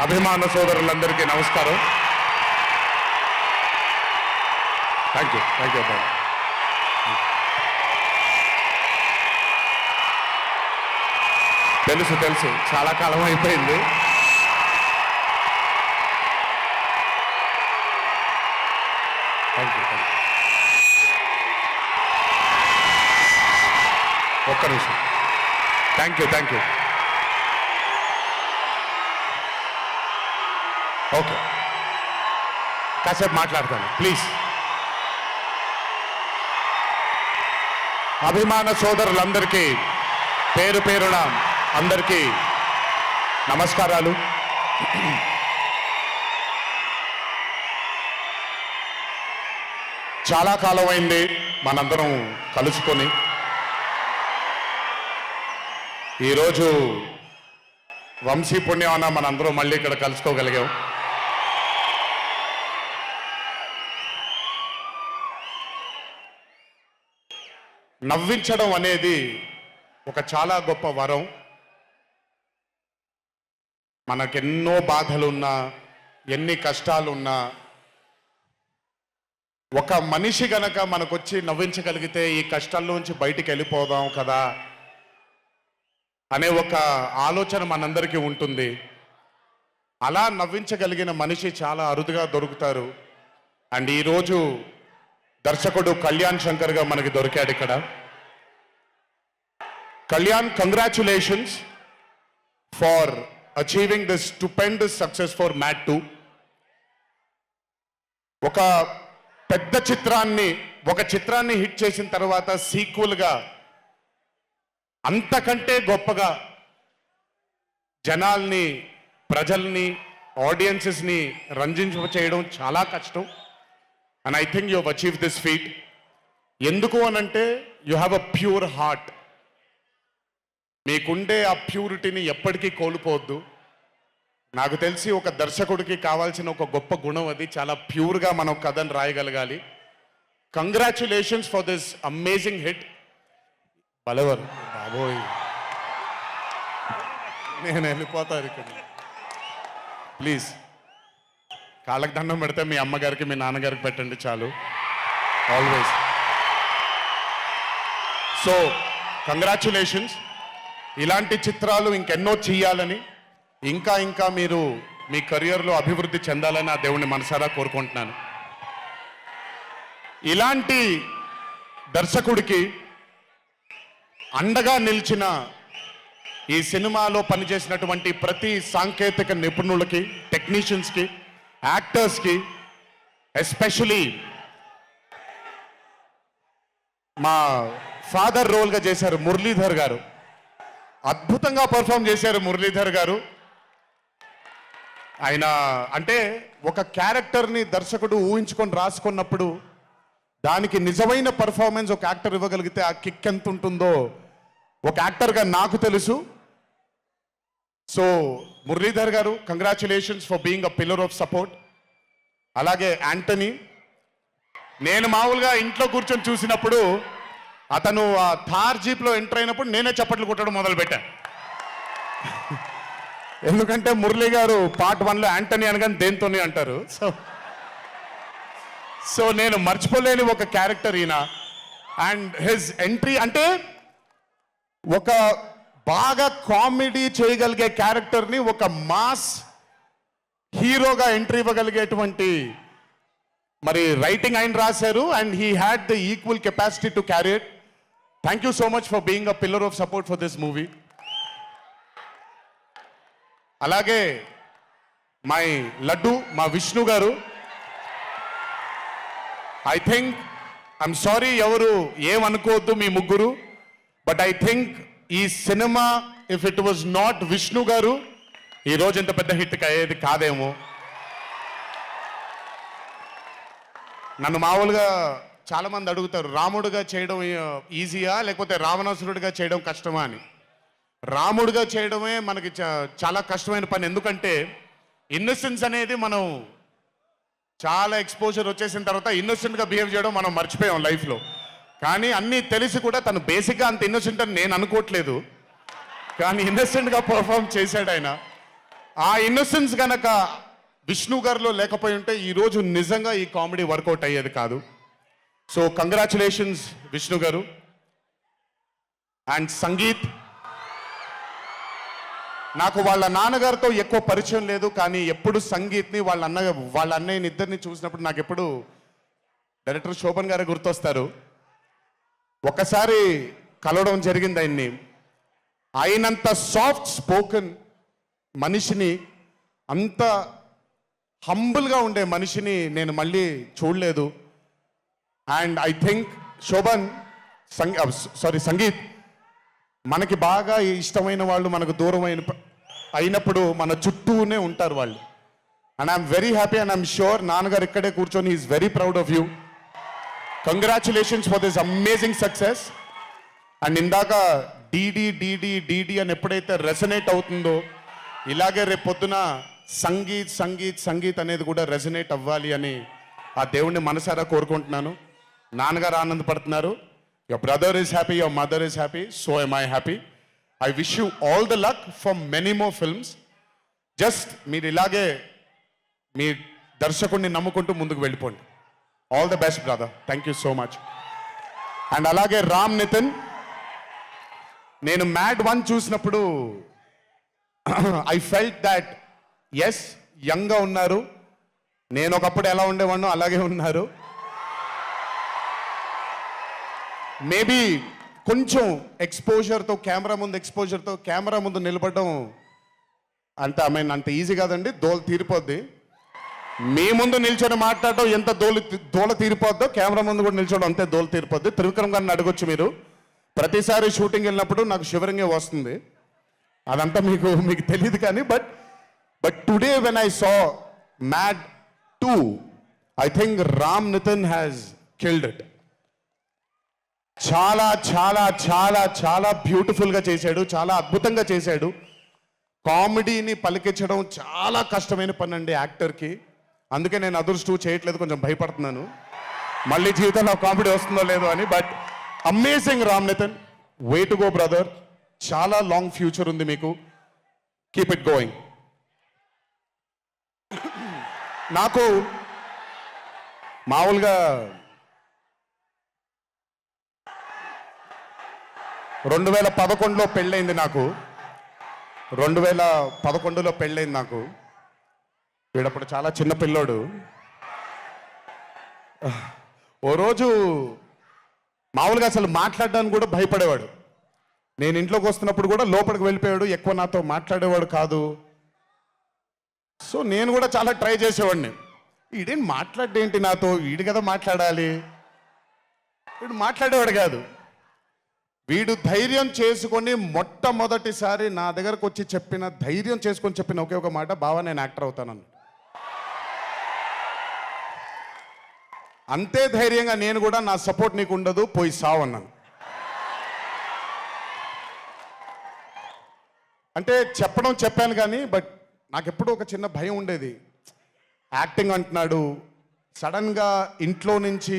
అభిమాన సోదరులందరికీ నమస్కారం. థ్యాంక్ యూ తెలుసు చాలా కాలం అయిపోయింది. థ్యాంక్ యూ ఒక్క నిమిషం. థ్యాంక్ యూ ఓకే, కాసేపు మాట్లాడతాను ప్లీజ్. అభిమాన సోదరులందరికీ పేరు పేరున అందరికీ నమస్కారాలు. చాలా కాలం అయింది మనందరం కలుసుకొని. ఈరోజు వంశీ పుణ్యమాన మనందరం మళ్ళీ ఇక్కడ కలుసుకోగలిగాం. నవ్వించడం అనేది ఒక చాలా గొప్ప వరం. మనకెన్నో బాధలున్నా, ఎన్ని కష్టాలున్నా, ఒక మనిషి గనక మనకొచ్చి నవ్వించగలిగితే ఈ కష్టాల్లోంచి బయటికి వెళ్ళిపోదాం కదా అనే ఒక ఆలోచన మనందరికీ ఉంటుంది. అలా నవ్వించగలిగిన మనిషి చాలా అరుదుగా దొరుకుతారు. అండ్ ఈరోజు దర్శకుడు కళ్యాణ్ శంకర్గా మనకి దొరికాడు ఇక్కడ. Kalyan, congratulations for achieving this stupendous success for Mad 2. ఒక పెద్ద చిత్రాన్ని హిట్ చేసిన తర్వాత సీక్వెల్గా అంతకంటే గొప్పగా జనాల్ని, ప్రజల్ని, ఆడియన్సెస్ని రంజింపచేయడం చాలా కష్టం. And I think you have achieve this feat. ఎందుకు అనంటే you have a pure heart. మీకుండే ఆ ప్యూరిటీని ఎప్పటికీ కోల్పోవద్దు. నాకు తెలిసి ఒక దర్శకుడికి కావాల్సిన ఒక గొప్ప గుణం అది. చాలా ప్యూర్గా మనం కథను రాయగలగాలి. Congratulations for this amazing hit. బలవర్ బాబోయ్, నేను వెళ్ళిపోతాను ఇక్కడ. ప్లీజ్ కాళ్ళకి దండం పెడితే మీ అమ్మగారికి, మీ నాన్నగారికి పెట్టండి చాలు. ఆల్వేస్. So congratulations. ఇలాంటి చిత్రాలు ఇంకెన్నో చెయ్యాలని, ఇంకా మీరు మీ కెరియర్లో అభివృద్ధి చెందాలని ఆ దేవుణ్ణి మనసారా కోరుకుంటున్నాను. ఇలాంటి దర్శకుడికి అండగా నిలిచిన ఈ సినిమాలో పనిచేసినటువంటి ప్రతి సాంకేతిక నిపుణులకి, టెక్నీషియన్స్కి, యాక్టర్స్కి, ఎస్పెషలీ మా ఫాదర్ రోల్గా చేశారు మురళీధర్ గారు. అద్భుతంగా పర్ఫామ్ చేశారు మురళీధర్ గారు. ఆయన అంటే ఒక క్యారెక్టర్ని దర్శకుడు ఊహించుకొని రాసుకున్నప్పుడు దానికి నిజమైన పర్ఫార్మెన్స్ ఒక యాక్టర్ ఇవ్వగలిగితే ఆ కిక్ ఎంత ఉంటుందో ఒక యాక్టర్గా నాకు తెలుసు. సో మురళీధర్ గారు, congratulations for being a pillar of support. అలాగే యాంటనీ, నేను మామూలుగా ఇంట్లో కూర్చొని చూసినప్పుడు అతను ఆ థార్ జీప్లో ఎంటర్ అయినప్పుడు నేనే చప్పట్లు కొట్టడం మొదలుపెట్టాను. ఎందుకంటే మురళీ గారు పార్ట్ 1లో యాంటనీ అనగానే దేంతోనే అంటారు. సో నేను మర్చిపోలేని ఒక క్యారెక్టర్ ఈయన. అండ్ హిజ్ ఎంట్రీ అంటే ఒక బాగా కామెడీ చేయగలిగే క్యారెక్టర్ని ఒక మాస్ హీరోగా ఎంట్రీ ఇవ్వగలిగేటువంటి మరి రైటింగ్ ఆయన రాశారు. And he had the equal capacity to carry it. Thank you so much for being a pillar of support for this movie. అలాగే మై లడ్డు, మా విష్ణు గారు. ఐ థింక్, ఐఎమ్ సారీ ఎవరు ఏమనుకోవద్దు మీ ముగ్గురు, బట్ ఐ థింక్ ఈ cinema if it was not Vishnu గారు ఈ రోజు ఇంత పెద్ద హిట్ అయ్యేది కాదేమో. నన్ను మామూలుగా చాలా మంది అడుగుతారు, రాముడుగా చేయడం ఈజీయా లేకపోతే రావణాసురుడిగా చేయడం కష్టమా అని. రాముడిగా చేయడమే మనకి చాలా కష్టమైన పని. ఎందుకంటే ఇన్నోసెన్స్ అనేది మనం చాలా ఎక్స్పోజర్ వచ్చేసిన తర్వాత ఇన్నోసెంట్గా బిహేవ్ చేయడం మనం మర్చిపోయాం లైఫ్లో. కానీ అన్నీ తెలిసి కూడా తను బేసిక్గా అంత ఇన్నోసెంట్ అని నేను అనుకోవట్లేదు. కానీ ఇన్నసెంట్గా పర్ఫామ్ చేశాడు ఆయన. ఆ ఇన్నసెన్స్ గనక విష్ణు గారిలో లేకపోయి ఉంటే ఈరోజు నిజంగా ఈ కామెడీ వర్కౌట్ అయ్యేది కాదు. సో కంగ్రాచులేషన్స్ విష్ణు గారు. అండ్ సంగీత్, నాకు వాళ్ళ నాన్నగారితో ఎక్కువ పరిచయం లేదు, కానీ ఎప్పుడు సంగీత్ని వాళ్ళ అన్నయ్యని ఇద్దరిని చూసినప్పుడు నాకు ఎప్పుడు డైరెక్టర్ శోభన్ గారు గుర్తొస్తారు. ఒకసారి కలవడం జరిగింది ఆయన్ని. అయినంత సాఫ్ట్ స్పోకెన్ మనిషిని, అంత హంబుల్గా ఉండే మనిషిని నేను మళ్ళీ చూడలేదు. And I think Shobhan Sangeeth, మనకి బాగా ఇష్టమైన వాళ్ళు మనకు దూరం అయినప్పుడు మన చుట్టూనే ఉంటారు వాళ్ళు. And I'm very happy and I'm sure నాన్నగారు ఇక్కడే కూర్చొని is very proud of you. Congratulations for this amazing success. And ఇందాక డీడీ డీడీ డీడీ అని ఎప్పుడైతే రెసనేట్ అవుతుందో, ఇలాగే రేపు పొద్దున సంగీత్ సంగీత్ సంగీత్ అనేది కూడా రెసనేట్ అవ్వాలి అని ఆ దేవుణ్ణి మనసారా కోరుకుంటున్నాను. నాన్నగారు ఆనందపడుతున్నారు. Your brother is happy, your mother is happy, so am I happy. I wish you all the luck for many more films. Just మీరు ఇలాగే మీ దర్శకుడిని నమ్ముకుంటూ ముందుకు వెళ్ళిపోండి. All the best brother, thank you so much. And అలాగే రామ్ నితిన్, నేను mad 1 చూసినప్పుడు I felt that yes యంగ్గా ఉన్నారు, నేను ఒకప్పుడు ఎలా ఉండేవాడినో అలాగే ఉన్నారు. మేబీ కొంచెం ఎక్స్పోజర్తో, కెమెరా ముందు నిలబడడం అంటే అంత ఈజీ కాదండి, దోల తీరిపోద్ది. మీ ముందు నిల్చొని మాట్లాడడం ఎంత దోల తీరిపోద్దో, కెమెరా ముందు కూడా నిల్చోవడం అంతే దోల తీరిపోద్ది. త్రివిక్రమ్ గారిని అడగొచ్చు మీరు. ప్రతిసారి షూటింగ్ వెళ్ళినప్పుడు నాకు షివరింగే వస్తుంది, అదంతా మీకు తెలియదు కానీ. But today when I saw Mad 2, I think Ram Nitin has killed it. చాలా చాలా చాలా చాలా బ్యూటిఫుల్గా చేశాడు, చాలా అద్భుతంగా చేశాడు. కామెడీని పలికించడం చాలా కష్టమైన పని అండి యాక్టర్కి. అందుకే నేను అదర్స్ 2 చేయట్లేదు, కొంచెం భయపడుతున్నాను మళ్ళీ జీవితంలో కామెడీ వస్తుందో లేదో అని. But amazing Ram Nitin, way to go brother, చాలా లాంగ్ ఫ్యూచర్ ఉంది మీకు, కీప్ ఇట్ గోయింగ్. నాకు మామూలుగా 2011లో పెళ్ళైంది నాకు. 2011లో పెళ్ళైంది నాకు. వీడప్పుడు చాలా చిన్న పిల్లోడు. ఓ రోజు మామూలుగా అసలు మాట్లాడడానికి కూడా భయపడేవాడు. నేను ఇంట్లోకి వస్తున్నప్పుడు కూడా లోపలికి వెళ్ళిపోయాడు, ఎక్కువ నాతో మాట్లాడేవాడు కాదు. సో నేను కూడా చాలా ట్రై చేసేవాడిని. వీడేం మాట్లాడేంటి నాతో, వీడు కదా మాట్లాడాలి, వీడు మాట్లాడేవాడు కాదు. వీడు ధైర్యం చేసుకొని మొట్టమొదటిసారి నా దగ్గరకు వచ్చి ధైర్యం చేసుకొని చెప్పిన ఒకే ఒక మాట, బావా నేను యాక్టర్ అవుతానని. అంతే ధైర్యంగా నేను కూడా, నా సపోర్ట్ నీకు ఉండదు, పోయి సావన్నాను. అంటే చెప్పాను కానీ, బట్ నాకు ఎప్పుడూ ఒక చిన్న భయం ఉండేది. యాక్టింగ్ అంటున్నాడు, సడన్గా ఇంట్లో నుంచి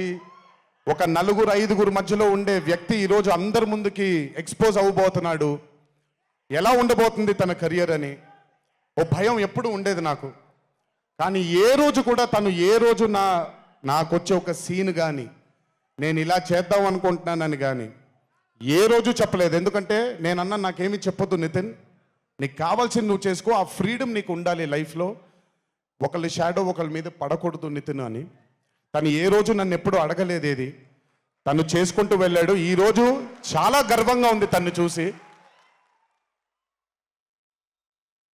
ఒక 4-5 మధ్యలో ఉండే వ్యక్తి ఈరోజు అందరి ముందుకి ఎక్స్పోజ్ అవ్వబోతున్నాడు, ఎలా ఉండబోతుంది తన కెరియర్ అని ఓ భయం ఎప్పుడు ఉండేది నాకు. కానీ ఏ రోజు కూడా నాకు వచ్చే ఒక సీన్ కానీ, నేను ఇలా చేద్దాం అనుకుంటున్నానని కానీ ఏ రోజు చెప్పలేదు. ఎందుకంటే నేనన్నా నాకేమీ చెప్పొద్దు నితిన్, నీకు కావాల్సింది నువ్వు చేసుకో, ఆ ఫ్రీడమ్ నీకు ఉండాలి లైఫ్లో, ఒకళ్ళ షాడో ఒకళ్ళ మీద పడకూడదు నితిన్ అని. తను ఏ రోజు నన్ను ఎప్పుడూ అడగలేదు ఏది, తను చేసుకుంటూ వెళ్ళాడు. ఈరోజు చాలా గర్వంగా ఉంది తను చూసి.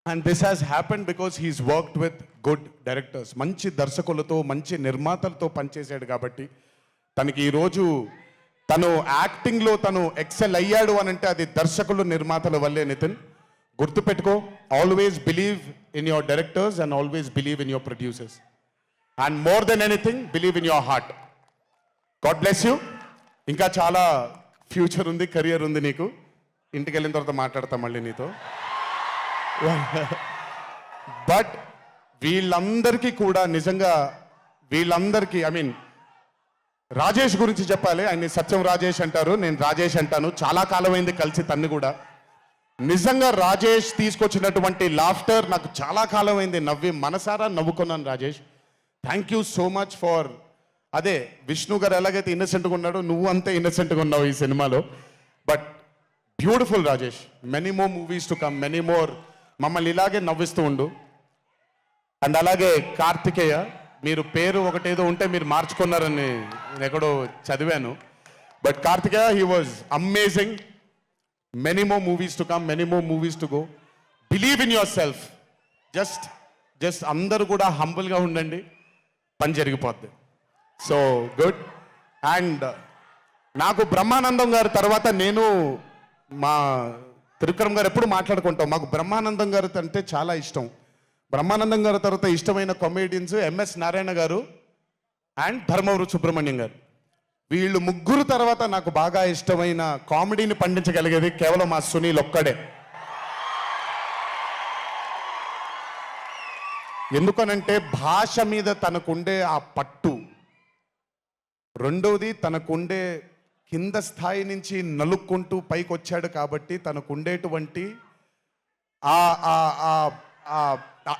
And this has happened because he's worked with good directors. మంచి దర్శకులతో, మంచి నిర్మాతలతో పనిచేశాడు కాబట్టి తనకి ఈరోజు తను యాక్టింగ్లో తను ఎక్సెల్ అయ్యాడు అని అంటే అది దర్శకులు, నిర్మాతల వల్లే నితిన్. గుర్తుపెట్టుకో, always believe in your directors and always believe in your producers. And more than anything believe in your heart. God bless you. ఇంకా చాలా ఫ్యూచర్ ఉంది, కెరియర్ ఉంది నీకు. ఇంటికి వెళ్ళిన తర్వాత మాట్లాడతాం మళ్ళీ నీతో. బట్ వీళ్ళందరికీ కూడా నిజంగా రాజేష్ గురించి చెప్పాలి. ఆయన సత్యం రాజేష్ అంటారు, నేను రాజేష్ అంటాను. చాలా కాలమైంది కలిసి తన్ని కూడా. నిజంగా రాజేష్ తీసుకొచ్చినటువంటి లాఫ్టర్ నాకు చాలా కాలం అయింది నవ్వి మనసారా నవ్వుకున్నాను Rajesh. Thank you so much for అదే విష్ణు గారు ఎలాగైతే ఇన్నసెంట్గా ఉన్నాడో నువ్వు అంతే ఇన్నసెంట్గా ఉన్నావు ఈ సినిమాలో. But beautiful Rajesh, many more movies to come, many more. మమ్మల్ని ఇలాగే నవ్విస్తూ ఉండు. అండ్ అలాగే కార్తికేయ, మీరు పేరు ఒకటేదో ఉంటే మీరు మార్చుకున్నారని నేను ఎక్కడో చదివాను. But Karthikeya, he was amazing. Many more movies to come, many more movies to go. Believe in yourself. Just అందరూ కూడా హంబుల్గా ఉండండి, పని జరిగిపోద్ది. So good. అండ్ నాకు బ్రహ్మానందం గారి తర్వాత నేను మా త్రివిక్రమ్ గారు ఎప్పుడు మాట్లాడుకుంటాం, మాకు బ్రహ్మానందం గారు అంటే చాలా ఇష్టం. బ్రహ్మానందం గారి తర్వాత ఇష్టమైన కామెడియన్స్ ఎంఎస్ నారాయణ గారు అండ్ ధర్మవరం సుబ్రహ్మణ్యం గారు. వీళ్ళు ముగ్గురు తర్వాత నాకు బాగా ఇష్టమైన కామెడీని పండించగలిగేది కేవలం మా సునీల్ ఒక్కడే. ఎందుకనంటే భాష మీద తనకుండే ఆ పట్టు, రెండోది తనకుండే కింద స్థాయి నుంచి నలుక్కుంటూ పైకి వచ్చాడు కాబట్టి తనకుండేటువంటి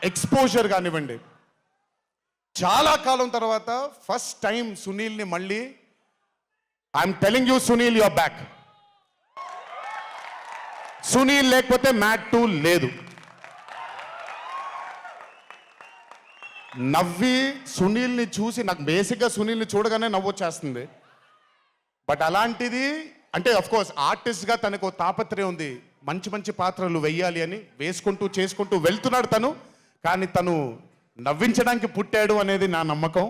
ఎక్స్పోజర్ కానివ్వండి. చాలా కాలం తర్వాత ఫస్ట్ టైం సునీల్ని మళ్ళీ I'm telling you Sunil your back. Sunil లేకపోతే మ్యాట్ 2 లేదు. నవ్వి సునీల్ని చూసి నాకు బేసిక్గా సునీల్ని చూడగానే నవ్వొచ్చేస్తుంది. బట్ అలాంటిది అంటే అఫ్కోర్స్ ఆర్టిస్ట్గా తనకు తాపత్రయం ఉంది, మంచి మంచి పాత్రలు వెయ్యాలి అని వేసుకుంటూ చేసుకుంటూ వెళ్తున్నాడు తను. కానీ తను నవ్వించడానికి పుట్టాడు అనేది నా నమ్మకం.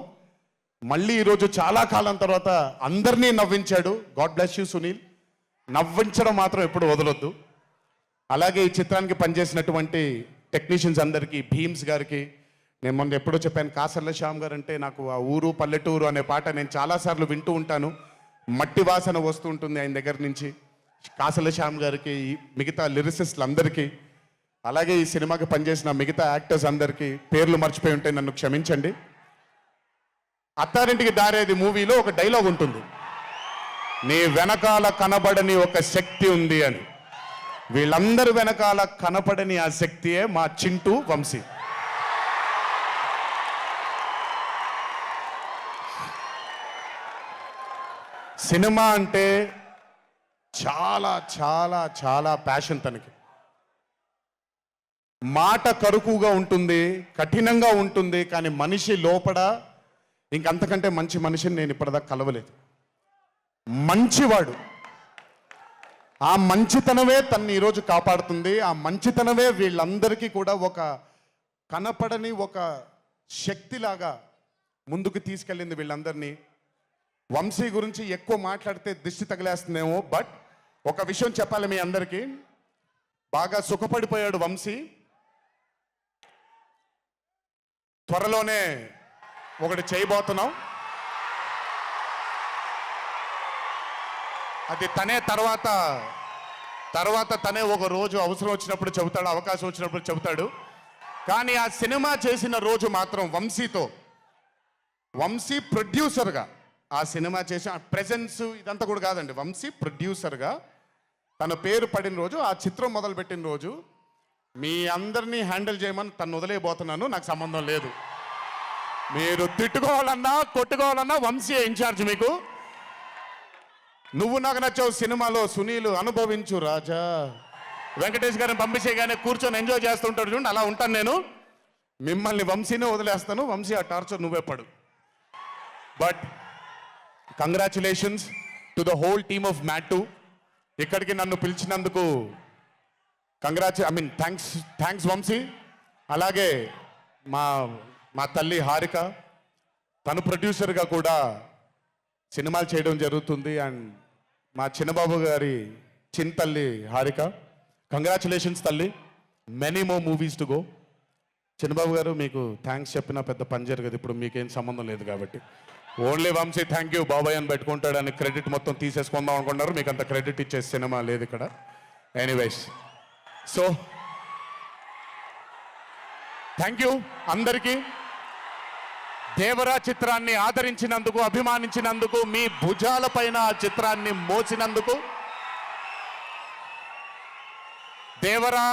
మళ్ళీ ఈరోజు చాలా కాలం తర్వాత అందరినీ నవ్వించాడు. God bless you Sunil. నవ్వించడం మాత్రం ఎప్పుడు వదలొద్దు. అలాగే ఈ చిత్రానికి పనిచేసినటువంటి టెక్నీషియన్స్ అందరికీ, భీమ్స్ గారికి, నేను మొన్న ఎప్పుడో చెప్పాను, కాసర్ల శ్యామ్ గారు అంటే నాకు ఆ ఊరు పల్లెటూరు అనే పాట నేను చాలాసార్లు వింటూ ఉంటాను. మట్టి వాసన వస్తూ ఉంటుంది ఆయన దగ్గర నుంచి. కాసర్ల శ్యామ్ గారికి, మిగతా లిరిసిస్టులు అందరికీ, అలాగే ఈ సినిమాకి పనిచేసిన మిగతా యాక్టర్స్ అందరికీ పేర్లు మర్చిపోయి ఉంటే నన్ను క్షమించండి. అత్తారింటికి దారేది మూవీలో ఒక డైలాగ్ ఉంటుంది, నీ వెనకాల కనబడని ఒక శక్తి ఉంది అని. వీళ్ళందరి వెనకాల కనపడని ఆ శక్తియే మా చింటూ వంశీ. సినిమా అంటే చాలా చాలా చాలా ప్యాషన్ తనకి. మాట కరుకుగా ఉంటుంది, కఠినంగా ఉంటుంది, కానీ మనిషి లోపల ఇంకంతకంటే మంచి మనిషిని నేను ఇప్పటిదాకా కలవలేదు. మంచివాడు. ఆ మంచితనమే తన్ని ఈరోజు కాపాడుతుంది. ఆ మంచితనమే వీళ్ళందరికీ కూడా ఒక కనపడని ఒక శక్తిలాగా ముందుకు తీసుకెళ్ళింది వీళ్ళందరినీ. వంశీ గురించి ఎక్కువ మాట్లాడితే దిష్టి తగిలేస్తుందేమో, బట్ ఒక విషయం చెప్పాలి మీ అందరికీ. బాగా సుఖపడిపోయాడు వంశీ. త్వరలోనే ఒకటి చేయబోతున్నాం. అది తనే తర్వాత తనే ఒక రోజు అవసరం వచ్చినప్పుడు చెబుతాడు, అవకాశం వచ్చినప్పుడు చెబుతాడు. కానీ ఆ సినిమా చేసిన రోజు మాత్రం వంశీతో, వంశీ ప్రొడ్యూసర్గా ఆ సినిమా చేసిన ప్రెజెన్స్ ఇదంతా కూడా కాదండి, వంశీ ప్రొడ్యూసర్గా తన పేరు పడిన రోజు, ఆ చిత్రం మొదలుపెట్టిన రోజు, మీ అందరినీ హ్యాండిల్ చేయమని తను వదిలేయబోతున్నాను, నాకు సంబంధం లేదు. మీరు తిట్టుకోవాలన్నా కొట్టుకోవాలన్నా వంశీ ఇన్ఛార్జ్ మీకు. నువ్వు నాకు నచ్చావు సినిమాలో సునీల్ అనుభవించు రాజా, వెంకటేష్ గారిని పంపించేగానే కూర్చొని ఎంజాయ్ చేస్తుంటాడు చూడండి, అలా ఉంటాను నేను. మిమ్మల్ని వంశీనే వదిలేస్తాను, వంశీ ఆ టార్చర్ నువ్వే పడు. But congratulations to the whole team of Mad 2. ఇక్కడికి నన్ను పిలిచినందుకు థ్యాంక్స్ వంశీ. అలాగే మా తల్లి హారిక, తను ప్రొడ్యూసర్గా కూడా సినిమాలు చేయడం జరుగుతుంది. అండ్ మా చిన్నబాబు గారి తల్లి హారిక, కంగ్రాచులేషన్స్ తల్లి, many more movies to go. Chinnababu garu మీకు థ్యాంక్స్ చెప్పినా పెద్ద పని జరగదు, ఇప్పుడు మీకేం సంబంధం లేదు కాబట్టి. ఓన్లీ వంశీ థ్యాంక్ యూ బాబాయ్ అని పెట్టుకుంటాడని క్రెడిట్ మొత్తం తీసేసుకుందాం అనుకున్నారు. మీకు అంత క్రెడిట్ ఇచ్చే సినిమా లేదు ఇక్కడ. ఎనీవేస్, సో థ్యాంక్ యూ అందరికీ. దేవరా చిత్రాన్ని ఆదరించినందుకు, అభిమానించినందుకు, మీ భుజాలపైన ఆ చిత్రాన్ని మోసినందుకు దేవరా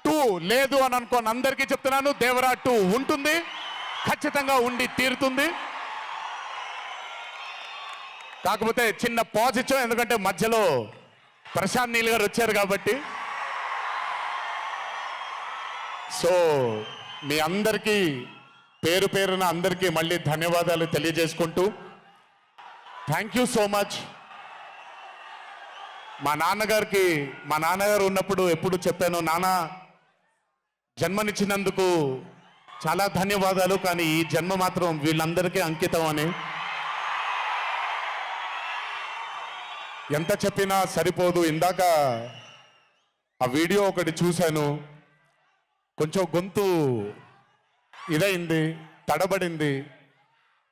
2 లేదు అని అనుకోని అందరికీ చెప్తున్నాను, దేవరా 2 ఉంటుంది, ఖచ్చితంగా ఉండి తీరుతుంది. కాకపోతే చిన్న పాజ్ ఇచ్చాం, ఎందుకంటే మధ్యలో ప్రశాంత్ నీల్ గారు వచ్చారు కాబట్టి. సో మీ అందరికీ పేరు పేరున అందరికీ మళ్ళీ ధన్యవాదాలు తెలియజేసుకుంటూ, థ్యాంక్ యూ సో మచ్. మా నాన్నగారు ఉన్నప్పుడు ఎప్పుడు చెప్పాను, నాన్న జన్మనిచ్చినందుకు చాలా ధన్యవాదాలు, కానీ ఈ జన్మ మాత్రం వీళ్ళందరికీ అంకితం అని. ఎంత చెప్పినా సరిపోదు. ఇందాక ఆ వీడియో ఒకటి చూశాను, కొంచెం గొంతు ఇదైంది, తడబడింది,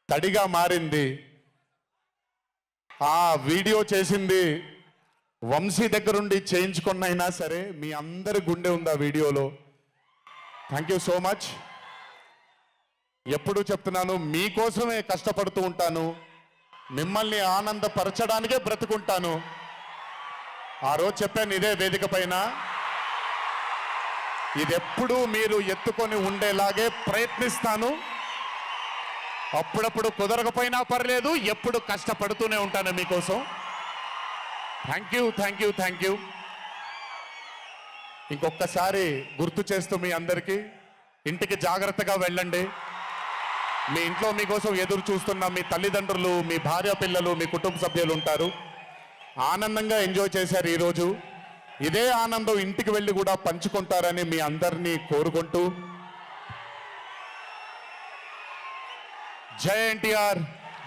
తడిగా మారింది. ఆ వీడియో చేసింది వంశీ దగ్గరుండి చేయించుకున్నైనా సరే మీ అందరి గుండె ఉంది ఆ వీడియోలో. Thank you so much. ఎప్పుడు చెప్తున్నాను, మీకోసమే కష్టపడుతూ ఉంటాను, మిమ్మల్ని ఆనందపరచడానికే బ్రతుకుంటాను. ఆ రోజు చెప్పాను ఇదే వేదిక పైన, ఇది ఎప్పుడు మీరు ఎత్తుకొని ఉండేలాగే ప్రయత్నిస్తాను. అప్పుడప్పుడు కుదరకపోయినా పర్లేదు, ఎప్పుడు కష్టపడుతూనే ఉంటాను మీకోసం. Thank you, thank you, thank you. ఇంకొకసారి గుర్తు చేస్తూ మీ అందరికీ, ఇంటికి జాగ్రత్తగా వెళ్ళండి. మీ ఇంట్లో మీకోసం ఎదురు చూస్తున్న మీ తల్లిదండ్రులు, మీ భార్య పిల్లలు, మీ కుటుంబ సభ్యులు ఉంటారు. ఆనందంగా ఎంజాయ్ చేశారు ఈరోజు. ఇదే ఆనందం ఇంటికి వెళ్ళి కూడా పంచుకుంటారని మీ అందరినీ కోరుకుంటూ, జై ఎన్టీఆర్,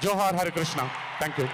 జోహార్ హరికృష్ణ. Thank you.